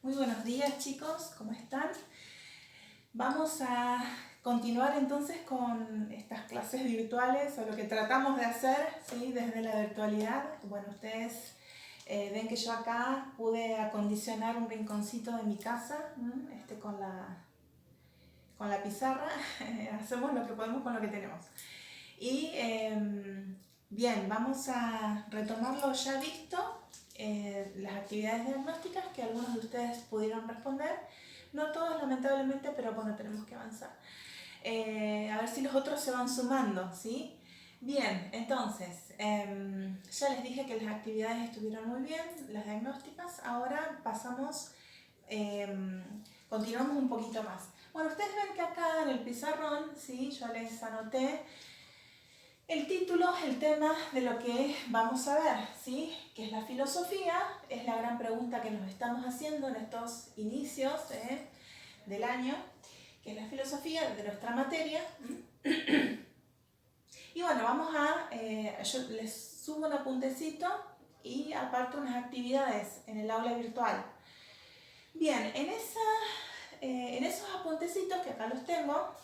Muy buenos días, chicos, ¿cómo están? Vamos a continuar entonces con estas clases virtuales o lo que tratamos de hacer, ¿sí? Desde la virtualidad. Bueno, ustedes ven que yo acá pude acondicionar un rinconcito de mi casa con la pizarra. Hacemos lo que podemos con lo que tenemos. Y bien, vamos a retomar lo ya visto, las actividades diagnósticas que algunos de ustedes pudieron responder. No todos, lamentablemente, pero bueno, tenemos que avanzar. A ver si los otros se van sumando, ¿sí? Bien, entonces, ya les dije que las actividades estuvieron muy bien, las diagnósticas. Ahora pasamos, continuamos un poquito más. Bueno, ustedes ven que acá en el pizarrón, ¿sí? Yo les anoté el título, el tema de lo que vamos a ver, ¿sí? Que es la filosofía, es la gran pregunta que nos estamos haciendo en estos inicios del año, que es la filosofía de nuestra materia. Y bueno, yo les subo un apuntecito y aparte unas actividades en el aula virtual. Bien, en esos apuntecitos, que acá los tengo,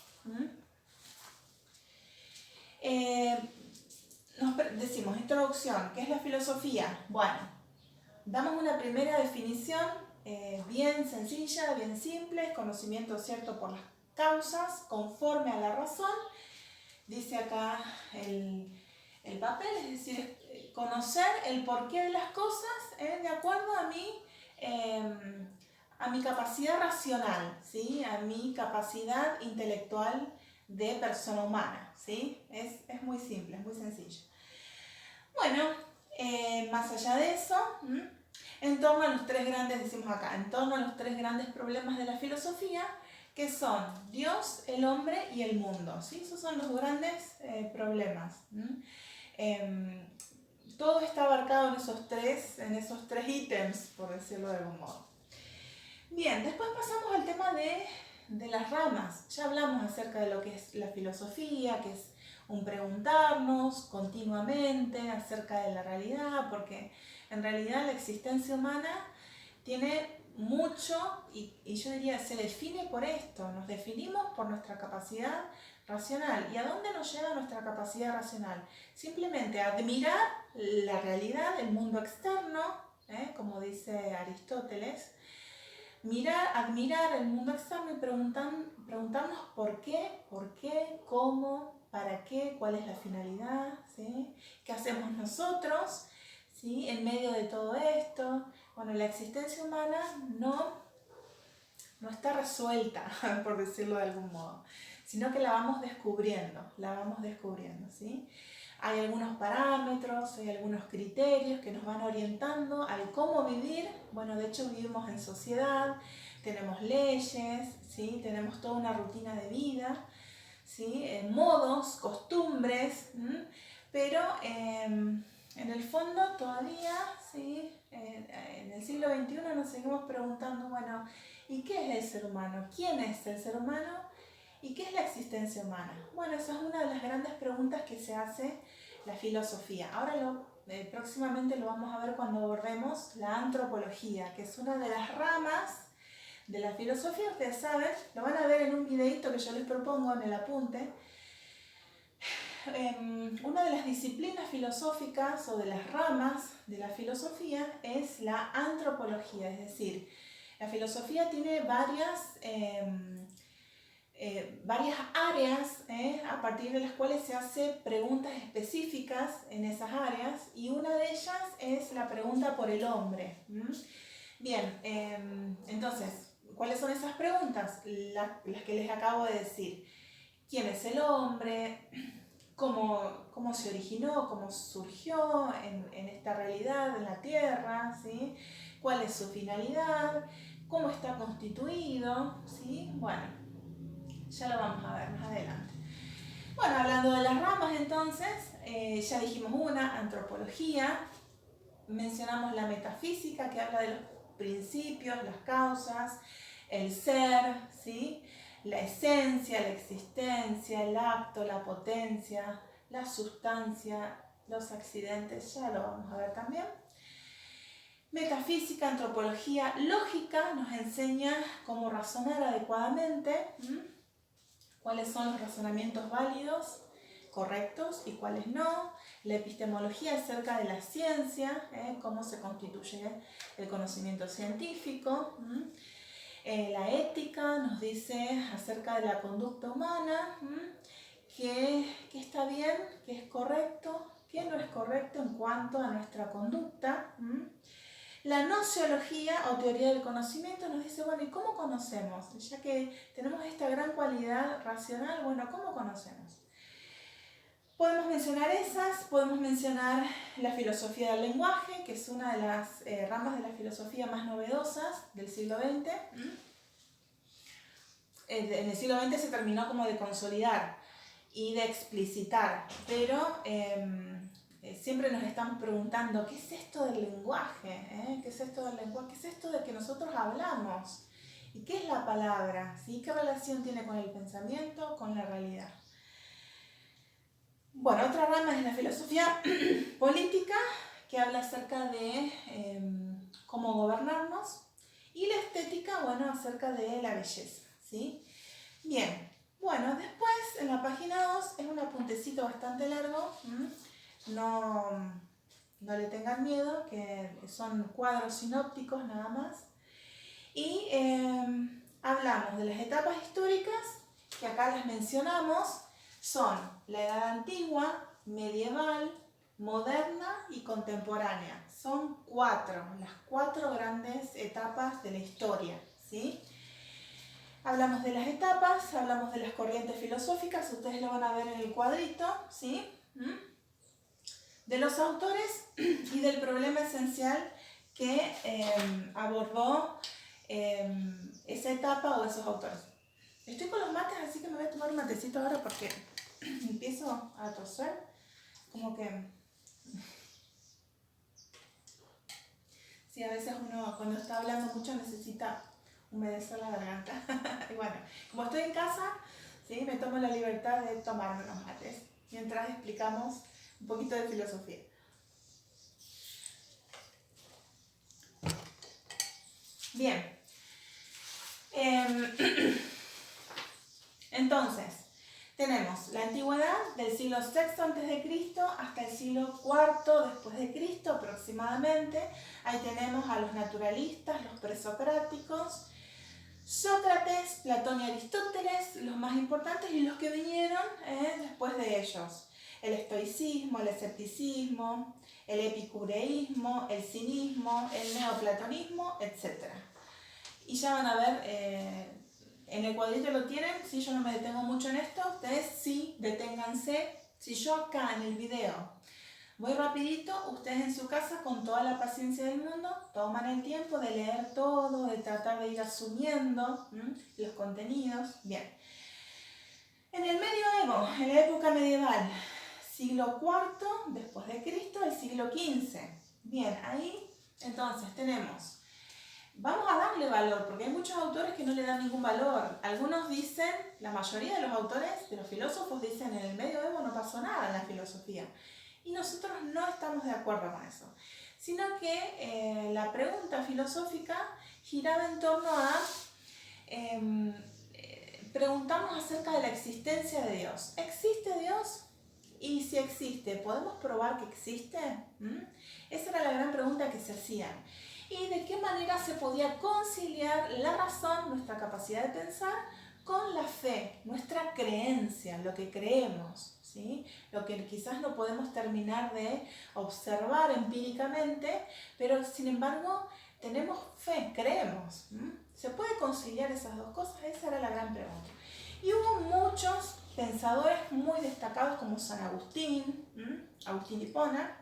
nos decimos introducción, ¿qué es la filosofía? Bueno, damos una primera definición bien sencilla, bien simple, es conocimiento cierto por las causas, conforme a la razón. Dice acá el papel, es decir, conocer el porqué de las cosas de acuerdo a mi capacidad racional, ¿sí? A mi capacidad intelectual de persona humana, ¿sí? Es muy simple, es muy sencillo. Bueno, más allá de eso, en torno a los tres grandes, decimos acá, en torno a los tres grandes problemas de la filosofía, que son Dios, el hombre y el mundo, ¿sí? Esos son los grandes problemas. Todo está abarcado en esos tres ítems, por decirlo de algún modo. Bien, después pasamos al tema de las ramas. Ya hablamos acerca de lo que es la filosofía, que es un preguntarnos continuamente acerca de la realidad, porque en realidad la existencia humana tiene mucho, y yo diría, se define por esto, nos definimos por nuestra capacidad racional. ¿Y a dónde nos lleva nuestra capacidad racional? Simplemente a admirar la realidad, el mundo externo, como dice Aristóteles, admirar el mundo externo y preguntarnos por qué, cómo, para qué, cuál es la finalidad, ¿sí? ¿Qué hacemos nosotros, ¿sí? En medio de todo esto? Bueno, la existencia humana no está resuelta, por decirlo de algún modo, sino que la vamos descubriendo, ¿sí? Hay algunos parámetros, hay algunos criterios que nos van orientando al cómo vivir. Bueno, de hecho vivimos en sociedad, tenemos leyes, ¿sí? Tenemos toda una rutina de vida, ¿sí? Modos, costumbres, pero en el fondo todavía, ¿sí? En el siglo XXI nos seguimos preguntando, bueno, ¿y qué es el ser humano? ¿Quién es el ser humano? ¿Y qué es la existencia humana? Bueno, esa es una de las grandes preguntas que se hace la filosofía. Ahora próximamente lo vamos a ver cuando abordemos la antropología, que es una de las ramas de la filosofía. Ustedes saben, lo van a ver en un videito que yo les propongo en el apunte. Una de las disciplinas filosóficas o de las ramas de la filosofía es la antropología, es decir, la filosofía tiene varias áreas a partir de las cuales se hace preguntas específicas en esas áreas, y una de ellas es la pregunta por el hombre. Bien, entonces, ¿cuáles son esas preguntas? Las que les acabo de decir. ¿Quién es el hombre? ¿Cómo se originó? ¿Cómo surgió en esta realidad, en la Tierra? ¿Sí? ¿Cuál es su finalidad? ¿Cómo está constituido? ¿Sí? Bueno, ya lo vamos a ver más adelante. Bueno, hablando de las ramas entonces, ya dijimos una, antropología, mencionamos la metafísica, que habla de los principios, las causas, el ser, ¿sí? La esencia, la existencia, el acto, la potencia, la sustancia, los accidentes, ya lo vamos a ver también. Metafísica, antropología, lógica nos enseña cómo razonar adecuadamente, cuáles son los razonamientos válidos, correctos y cuáles no. La epistemología acerca de la ciencia, cómo se constituye el conocimiento científico. La ética nos dice acerca de la conducta humana, qué está bien, qué es correcto, qué no es correcto en cuanto a nuestra conducta. La nociología o teoría del conocimiento nos dice, bueno, ¿y cómo conocemos? Ya que tenemos esta gran cualidad racional, bueno, ¿cómo conocemos? Podemos mencionar esas, podemos mencionar la filosofía del lenguaje, que es una de las ramas de la filosofía más novedosas del siglo XX. En el siglo XX se terminó como de consolidar y de explicitar, pero siempre nos están preguntando, ¿qué es esto del lenguaje? ¿Qué es esto del lenguaje? ¿Qué es esto de que nosotros hablamos? ¿Y qué es la palabra? ¿Sí? ¿Qué relación tiene con el pensamiento, con la realidad? Bueno, otra rama es la filosofía política, que habla acerca de cómo gobernarnos, y la estética, bueno, acerca de la belleza, ¿sí? Bien, bueno, después en la página 2 es un apuntecito bastante largo, no le tengan miedo, que son cuadros sinópticos nada más, y hablamos de las etapas históricas, que acá las mencionamos. Son la Edad Antigua, medieval, moderna y contemporánea. Son las cuatro grandes etapas de la historia, ¿sí? Hablamos de las etapas, hablamos de las corrientes filosóficas, ustedes lo van a ver en el cuadrito, ¿sí? De los autores y del problema esencial que abordó esa etapa o esos autores. Estoy con los mates, así que me voy a tomar un matecito ahora porque empiezo a toser, como que... Sí, a veces uno cuando está hablando mucho necesita humedecer la garganta. Y bueno, como estoy en casa, ¿sí? Me tomo la libertad de tomarme unos mates mientras explicamos un poquito de filosofía. Bien. Entonces, tenemos la antigüedad del siglo VI a.C. hasta el siglo IV después de Cristo aproximadamente. Ahí tenemos a los naturalistas, los presocráticos, Sócrates, Platón y Aristóteles, los más importantes, y los que vinieron después de ellos. El estoicismo, el escepticismo, el epicureísmo, el cinismo, el neoplatonismo, etc. Y ya van a ver... en el cuadrito lo tienen, si yo no me detengo mucho en esto, ustedes sí, deténganse. Si yo acá en el video voy rapidito, ustedes en su casa con toda la paciencia del mundo toman el tiempo de leer todo, de tratar de ir asumiendo los contenidos. Bien. En el medioevo, en la época medieval, siglo IV después de Cristo, el siglo XV. Bien, ahí entonces tenemos... Vamos a darle valor, porque hay muchos autores que no le dan ningún valor. Algunos dicen, la mayoría de los autores, de los filósofos, dicen en el medioevo no pasó nada en la filosofía. Y nosotros no estamos de acuerdo con eso. Sino que la pregunta filosófica giraba en torno a preguntarnos acerca de la existencia de Dios. ¿Existe Dios? Y si existe, ¿podemos probar que existe? Esa era la gran pregunta que se hacían. Y de qué manera se podía conciliar la razón, nuestra capacidad de pensar, con la fe, nuestra creencia, lo que creemos, ¿sí? Lo que quizás no podemos terminar de observar empíricamente, pero sin embargo tenemos fe, creemos. ¿Se puede conciliar esas dos cosas? Esa era la gran pregunta. Y hubo muchos pensadores muy destacados como San Agustín, Agustín de Hipona,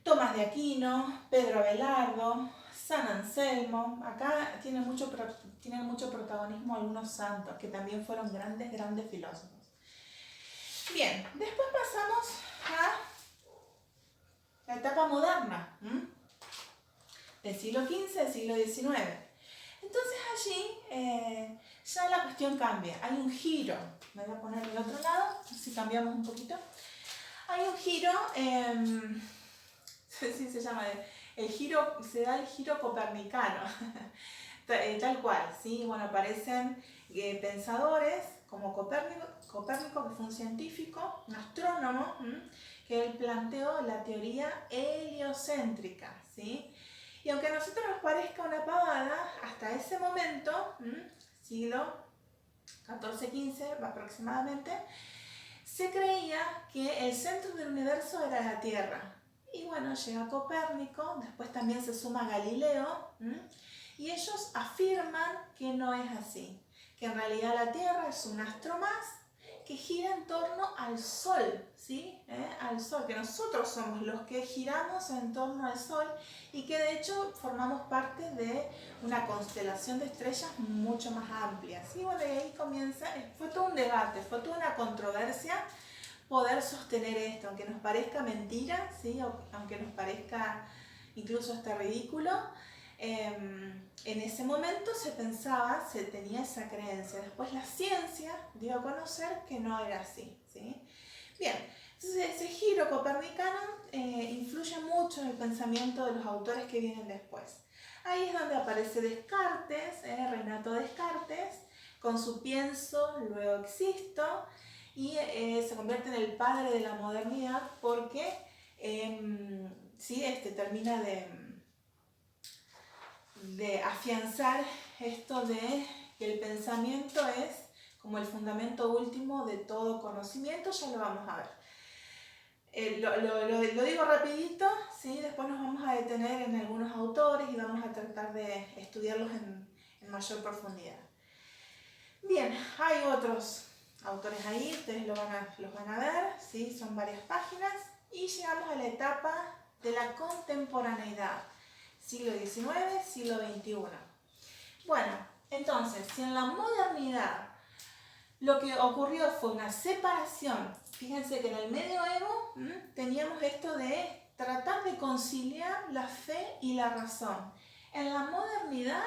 Tomás de Aquino, Pedro Abelardo, San Anselmo. Acá tienen mucho protagonismo algunos santos que también fueron grandes filósofos. Bien, después pasamos a la etapa moderna, del siglo XV, del siglo XIX. Entonces allí ya la cuestión cambia, hay un giro. Me voy a poner del otro lado, si cambiamos un poquito. Hay un giro... sí se llama se da el giro copernicano, tal cual, ¿sí? Bueno, aparecen pensadores como Copérnico, que fue un científico, un astrónomo, que él planteó la teoría heliocéntrica, ¿sí? Y aunque a nosotros nos parezca una pavada, hasta ese momento, siglo XIV-XV aproximadamente, se creía que el centro del universo era la Tierra. Y bueno, llega Copérnico, después también se suma Galileo, y ellos afirman que no es así, que en realidad la Tierra es un astro más que gira en torno al Sol, ¿sí? Al Sol, que nosotros somos los que giramos en torno al Sol y que de hecho formamos parte de una constelación de estrellas mucho más amplia, ¿sí? Bueno, y ahí comienza, fue todo un debate, fue toda una controversia poder sostener esto, aunque nos parezca mentira, ¿sí? Aunque nos parezca incluso hasta ridículo. En ese momento se pensaba, se tenía esa creencia. Después la ciencia dio a conocer que no era así, ¿sí? Bien, entonces ese giro copernicano influye mucho en el pensamiento de los autores que vienen después. Ahí es donde aparece Descartes, Renato Descartes, con su pienso, luego existo, y se convierte en el padre de la modernidad porque ¿sí? Termina de afianzar esto de que el pensamiento es como el fundamento último de todo conocimiento. Ya lo vamos a ver. Lo digo rapidito, ¿sí? Después nos vamos a detener en algunos autores y vamos a tratar de estudiarlos en mayor profundidad. Bien, hay otros autores ahí, ustedes los van a ver, ¿sí? Son varias páginas y llegamos a la etapa de la contemporaneidad. Siglo XIX, siglo XXI. Bueno, entonces, si en la modernidad lo que ocurrió fue una separación, fíjense que en el medioevo teníamos esto de tratar de conciliar la fe y la razón. En la modernidad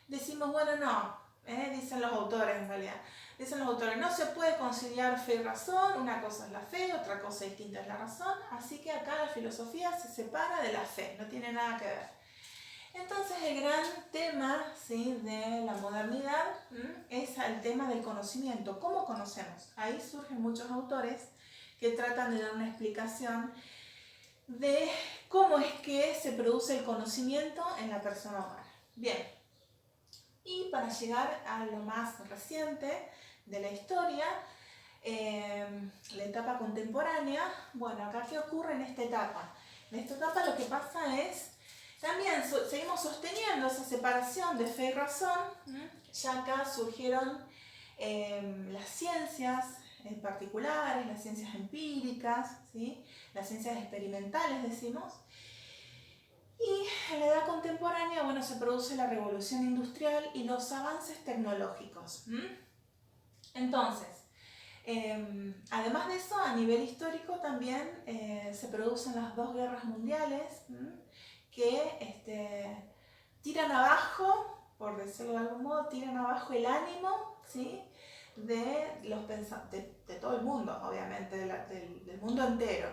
decimos, bueno, no, dicen los autores en realidad, no se puede conciliar fe y razón, una cosa es la fe, otra cosa distinta es la razón, así que acá la filosofía se separa de la fe, no tiene nada que ver. Entonces el gran tema, ¿sí? de la modernidad es el tema del conocimiento. ¿Cómo conocemos? Ahí surgen muchos autores que tratan de dar una explicación de cómo es que se produce el conocimiento en la persona humana. Bien, y para llegar a lo más reciente de la historia, la etapa contemporánea, bueno, acá ¿qué ocurre en esta etapa? En esta etapa lo que pasa es también seguimos sosteniendo esa separación de fe y razón. Ya acá surgieron las ciencias particulares, las ciencias empíricas, ¿sí? Las ciencias experimentales, decimos. Y en la edad contemporánea, bueno, se produce la revolución industrial y los avances tecnológicos. Entonces, además de eso, a nivel histórico también se producen las dos guerras mundiales, que tiran abajo, por decirlo de algún modo, tiran abajo el ánimo, ¿sí? de todo el mundo, obviamente, del mundo entero.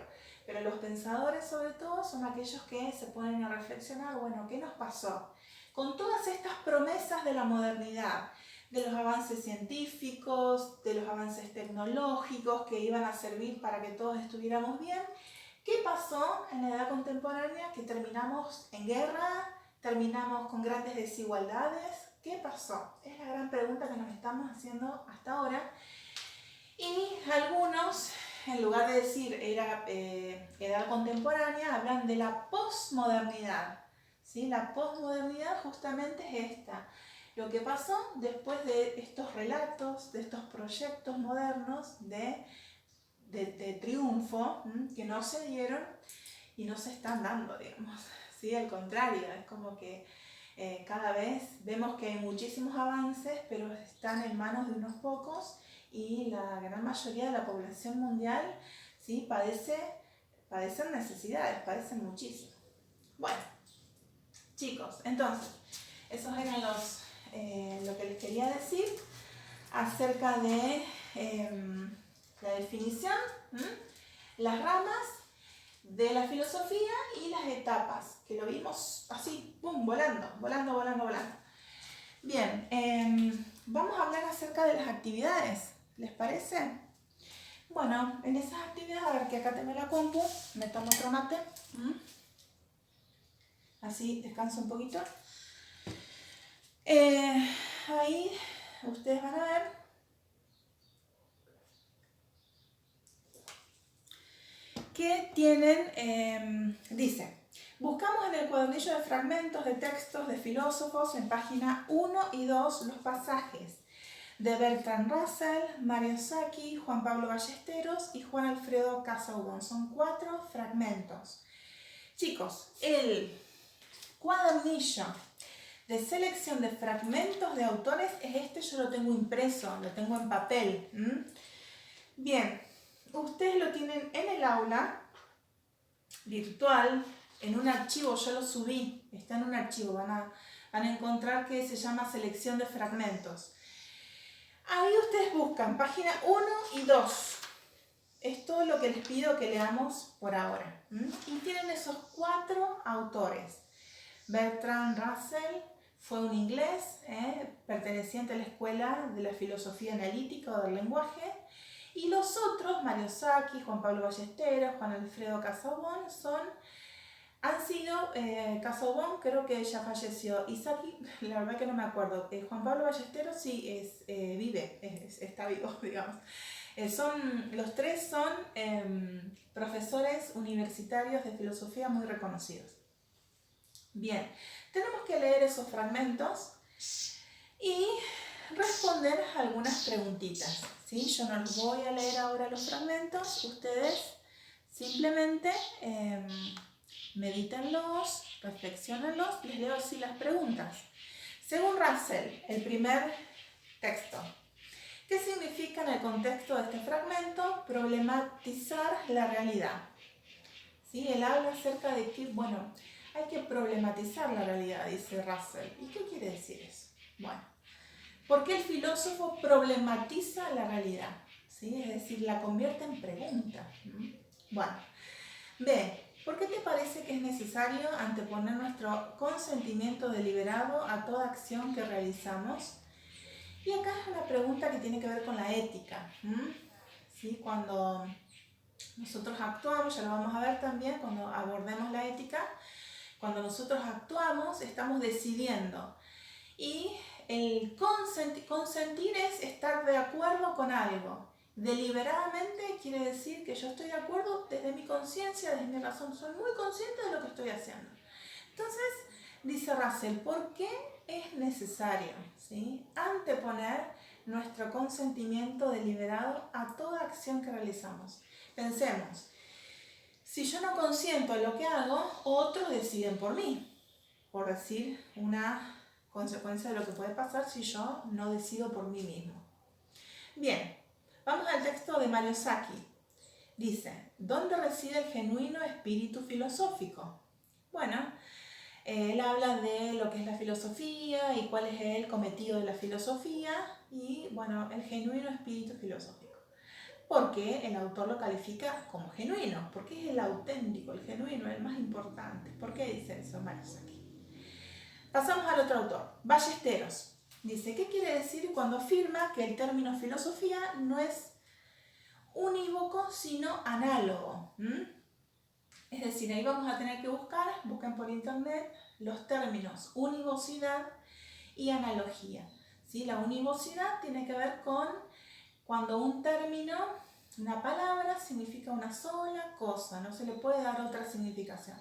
Pero los pensadores, sobre todo, son aquellos que se ponen a reflexionar, bueno, ¿qué nos pasó? Con todas estas promesas de la modernidad, de los avances científicos, de los avances tecnológicos que iban a servir para que todos estuviéramos bien, ¿qué pasó en la edad contemporánea? Que terminamos en guerra, terminamos con grandes desigualdades. ¿Qué pasó? Es la gran pregunta que nos estamos haciendo hasta ahora. Y algunos, en lugar de decir edad contemporánea, hablan de la posmodernidad. ¿Sí? La posmodernidad justamente es esta. Lo que pasó después de estos relatos, de estos proyectos modernos de triunfo que no se dieron y no se están dando, digamos. ¿Sí? Al contrario, es como que cada vez vemos que hay muchísimos avances, pero están en manos de unos pocos y la gran mayoría de la población mundial, ¿sí? padecen necesidades, padecen muchísimo. Bueno, chicos, entonces, esos eran lo que les quería decir acerca de la definición, las ramas de la filosofía y las etapas, que lo vimos así, ¡pum!, volando. Bien, vamos a hablar acerca de las actividades, ¿les parece? Bueno, en esas actividades, a ver que acá tengo la compu, me tomo otro mate, así descanso un poquito. Ahí ustedes van a ver que tienen, dice, buscamos en el cuadernillo de fragmentos de textos de filósofos en página 1 y 2 los pasajes de Bertrand Russell, Mario Sacchi, Juan Pablo Ballesteros y Juan Alfredo Casaubon. Son 4 fragmentos. Chicos, el cuadernillo de selección de fragmentos de autores es este, yo lo tengo impreso, lo tengo en papel. Bien, ustedes lo tienen en el aula virtual, en un archivo, yo lo subí, está en un archivo, van a encontrar que se llama selección de fragmentos. Ahí ustedes buscan página 1 y 2. Es todo lo que les pido que leamos por ahora. Y tienen esos 4 autores. Bertrand Russell fue un inglés perteneciente a la Escuela de la Filosofía Analítica o del Lenguaje. Y los otros, Mario Sacchi, Juan Pablo Ballesteros, Juan Alfredo Casaubon, han sido, Casaubon creo que ya falleció, y Sacchi, la verdad que no me acuerdo. Juan Pablo Ballesteros sí vive, está vivo, digamos. Los 3 son profesores universitarios de filosofía muy reconocidos. Bien, tenemos que leer esos fragmentos y responder algunas preguntitas, ¿sí? Yo no les voy a leer ahora los fragmentos, ustedes simplemente medítenlos, reflexionenlos, les leo así las preguntas. Según Russell, el primer texto, ¿qué significa en el contexto de este fragmento problematizar la realidad? ¿Sí? Él habla acerca de que, bueno, hay que problematizar la realidad, dice Russell. ¿Y qué quiere decir eso? Bueno, porque el filósofo problematiza la realidad, ¿sí? Es decir, la convierte en pregunta. Bueno, B. ¿Por qué te parece que es necesario anteponer nuestro consentimiento deliberado a toda acción que realizamos? Y acá es una pregunta que tiene que ver con la ética. ¿Sí? Cuando nosotros actuamos, ya lo vamos a ver también cuando abordemos la ética, cuando nosotros actuamos estamos decidiendo. Y el consentir es estar de acuerdo con algo. Deliberadamente quiere decir que yo estoy de acuerdo desde mi conciencia, desde mi razón. Soy muy consciente de lo que estoy haciendo. Entonces, dice Russell, ¿por qué es necesario, ¿sí?, anteponer nuestro consentimiento deliberado a toda acción que realizamos? Pensemos, si yo no consiento de lo que hago, otros deciden por mí, por decir una consecuencia de lo que puede pasar si yo no decido por mí mismo. Bien, vamos al texto de Mario Sacchi. Dice, ¿dónde reside el genuino espíritu filosófico? Bueno, él habla de lo que es la filosofía y cuál es el cometido de la filosofía y, bueno, el genuino espíritu filosófico. Porque el autor lo califica como genuino, porque es el auténtico, el genuino, el más importante. ¿Por qué dice eso Mario Sacchi? Pasamos al otro autor, Ballesteros. Dice, ¿qué quiere decir cuando afirma que el término filosofía no es unívoco, sino análogo? Es decir, ahí vamos a tener que busquen por internet los términos univocidad y analogía. ¿Sí? La univocidad tiene que ver con cuando un término, una palabra, significa una sola cosa, no se le puede dar otra significación.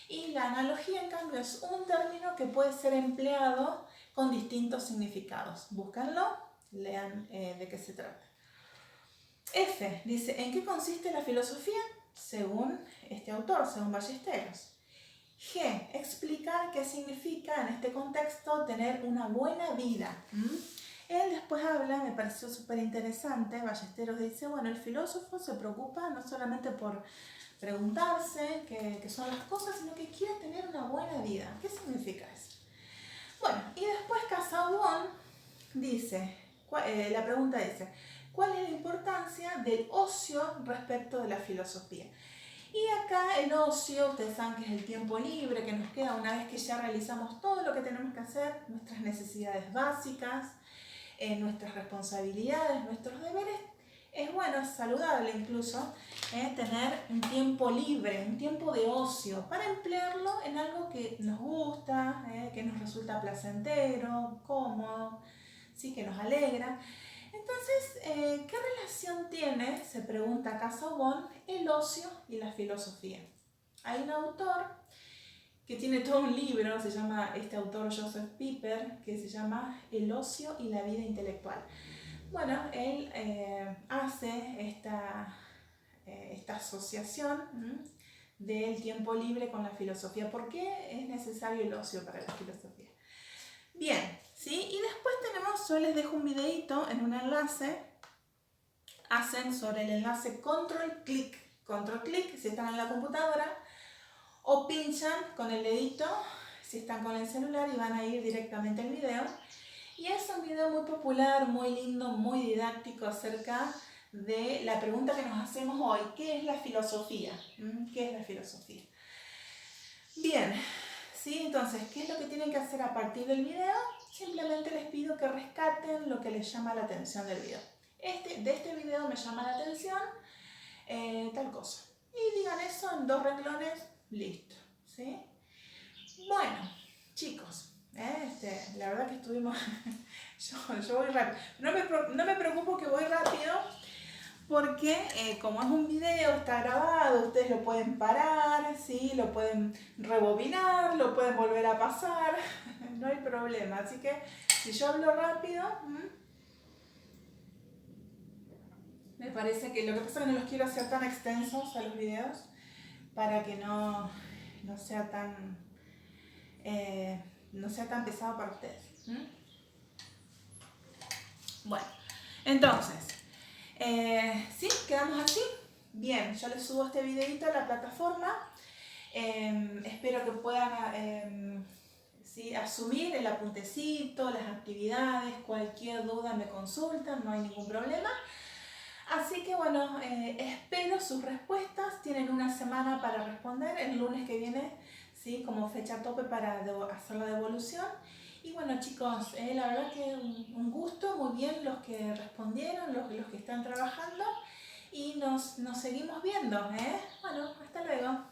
Y la analogía, en cambio, es un término que puede ser empleado con distintos significados. Búscanlo, lean de qué se trata. F dice, ¿en qué consiste la filosofía? Según este autor, según Ballesteros. G, explicar qué significa en este contexto tener una buena vida. Él después habla, me pareció súper interesante, Ballesteros dice, bueno, el filósofo se preocupa no solamente por preguntarse qué son las cosas, sino que quiere tener una buena vida. ¿Qué significa eso? Bueno, y después Casaubon dice, la pregunta dice, ¿cuál es la importancia del ocio respecto de la filosofía? Y acá el ocio, ustedes saben que es el tiempo libre que nos queda una vez que ya realizamos todo lo que tenemos que hacer, nuestras necesidades básicas, nuestras responsabilidades, nuestros deberes. Es bueno, es saludable incluso, tener un tiempo libre, un tiempo de ocio, para emplearlo en algo que nos gusta, que nos resulta placentero, cómodo, ¿sí? Que nos alegra. Entonces, ¿qué relación tiene, se pregunta Casaubon, el ocio y la filosofía? Hay un autor que tiene todo un libro, se llama, este autor Joseph Pieper, que se llama El ocio y la vida intelectual. Bueno, él hace esta asociación del tiempo libre con la filosofía. ¿Por qué es necesario el ocio para la filosofía? Bien, ¿sí? Y después tenemos, yo les dejo un videito en un enlace, hacen sobre el enlace control clic si están en la computadora, o pinchan con el dedito si están con el celular y van a ir directamente al video. Y es un video muy popular, muy lindo, muy didáctico acerca de la pregunta que nos hacemos hoy: ¿qué es la filosofía? ¿Qué es la filosofía? Bien, ¿sí? Entonces, ¿qué es lo que tienen que hacer a partir del video? Simplemente les pido que rescaten lo que les llama la atención del video. De este video me llama la atención tal cosa. Y digan eso en 2 renglones, listo, ¿sí? Bueno, chicos, la verdad que estuvimos... yo voy rápido. No me preocupo que voy rápido, porque como es un video, está grabado, ustedes lo pueden parar, ¿sí? Lo pueden rebobinar, lo pueden volver a pasar, no hay problema. Así que si yo hablo rápido, me parece que lo que pasa es que no los quiero hacer tan extensos a los videos para que no sea tan pesado para ustedes. Bueno, entonces, ¿sí? ¿Quedamos así? Bien, yo les subo este videito a la plataforma. Espero que puedan ¿sí? asumir el apuntecito, las actividades, cualquier duda me consultan, no hay ningún problema. Así que bueno, espero sus respuestas. Tienen una semana para responder, el lunes que viene, ¿sí? Como fecha tope para hacer la devolución. Y bueno, chicos, la verdad que un gusto, muy bien los que respondieron, los que están trabajando, y nos seguimos viendo. Bueno, hasta luego.